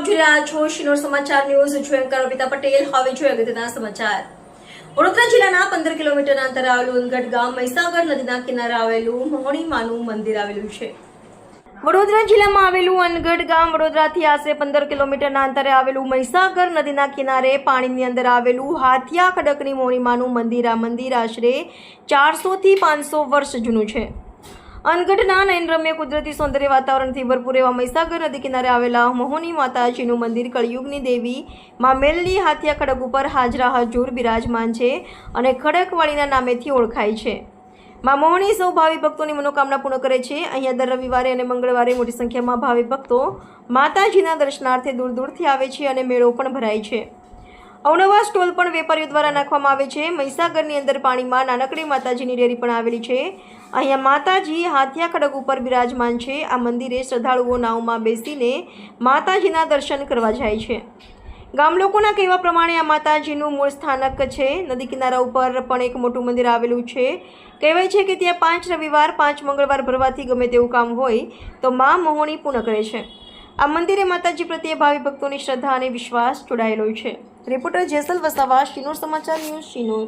આપ જોઈ રહ્યા છો શિનોર સમાચાર ન્યૂઝ. છું એન્કર અર્પિતા પટેલ. હવે જોઈએ અગત્યના સમાચાર. વડોદરા જિલ્લાના 15 કિલોમીટરના અંતરે આવેલું ઉનગઢ ગામ મહીસાગર નદીના કિનારે આવેલું મોહણીમાનું મંદિર આવેલું છે. વડોદરા જિલ્લામાં આવેલું અનગઢ ગામ વડોદરાથી આશરે 15 કિલોમીટરના અંતરે આવેલું મહીસાગર નદીના કિનારે પાણીની અંદર આવેલું હાથિયા ખડકની મોહણીમાનું મંદિર. આ મંદિર આશરે 400 થી 500 વર્ષ જૂનું છે. અનગઢના નયનરમ્ય કુદરતી સૌંદર્ય વાતાવરણથી ભરપૂર એવા મહીસાગર નદી કિનારે આવેલા મોહની માતાજીનું મંદિર કળિયુગની દેવી માં મેલડી હાથિયા ખડક ઉપર હાજરા હજુર બિરાજમાન છે અને ખડકવાળીના નામેથી ઓળખાય છે. માં મોહની સૌ ભાવિ ભક્તોની મનોકામના પૂર્ણ કરે છે. અહીંયા દર રવિવારે અને મંગળવારે મોટી સંખ્યામાં ભાવિ ભક્તો માતાજીના દર્શનાર્થે દૂર દૂરથી આવે છે અને મેળો પણ ભરાય છે. અવનવા સ્ટોલ પણ વેપારીઓ દ્વારા નાખવામાં આવે છે. મહીસાગરની અંદર પાણીમાં નાનકડી માતાજીની ડેરી પણ આવેલી છે. અહીંયા માતાજી હાથિયા ખડક ઉપર બિરાજમાન છે. આ મંદિરે શ્રદ્ધાળુઓ નાવમાં બેસીને માતાજીના દર્શન કરવા જાય છે. ગામ લોકોના કહેવા પ્રમાણે આ માતાજીનું મૂળ સ્થાનક છે. નદી કિનારા ઉપર પણ એક મોટું મંદિર આવેલું છે. કહેવાય છે કે ત્યાં 5 રવિવાર 5 મંગળવાર ભરવાથી ગમે તેવું કામ હોય તો મા મોહણી પૂર્ણ કરે છે. આ મંદિરે માતાજી પ્રત્યે ભાવિ ભક્તોની શ્રદ્ધા અને વિશ્વાસ જોડાયેલો છે. રિપોર્ટર જેસલ વસાવા, શિનોર સમાચાર ન્યૂઝ, શિનોર.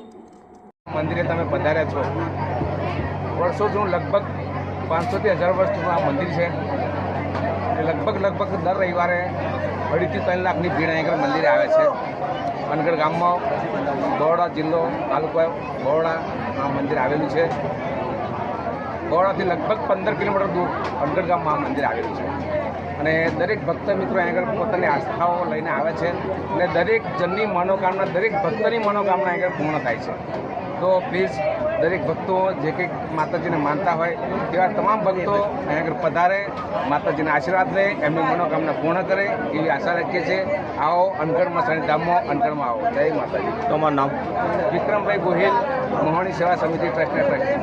મંદિરે તમે પધાર્યા છો. વર્ષો જૂનું લગભગ 500 થી 1000 વર્ષ જૂનું આ મંદિર છે. લગભગ દર રવિવારે 2.5 થી 3 લાખની ભીડ અહીં મંદિરે આવે છે. અનગઢ ગામમાં બરોડા જિલ્લો તાલુકો બરોડા આ મંદિર આવેલું છે. બરોડાથી લગભગ 15 કિલોમીટર દૂર અનગઢ ગામમાં આ મંદિર આવેલું છે અને દરેક ભક્ત મિત્રો અહીં આગળ પોતાની આસ્થાઓ લઈને આવે છે અને દરેક જણની મનોકામના, દરેક ભક્તની મનોકામના અહીં આગળ પૂર્ણ થાય છે. તો પ્લીઝ દરેક ભક્તો જે કંઈક માતાજીને માનતા હોય તેવા તમામ ભક્તો અહીં આગળ પધારે, માતાજીના આશીર્વાદ લે, એમની મનોકામના પૂર્ણ કરે એવી આશા રાખીએ છીએ. આવો અનગઢ મસાણી ધામમાં અનગઢમાં આવો. જય માતાજી. તમારું નામ? વિક્રમભાઈ ગોહિલ, મોહણી સેવા સમિતિ ટ્રસ્ટના ટ્રસ્ટી.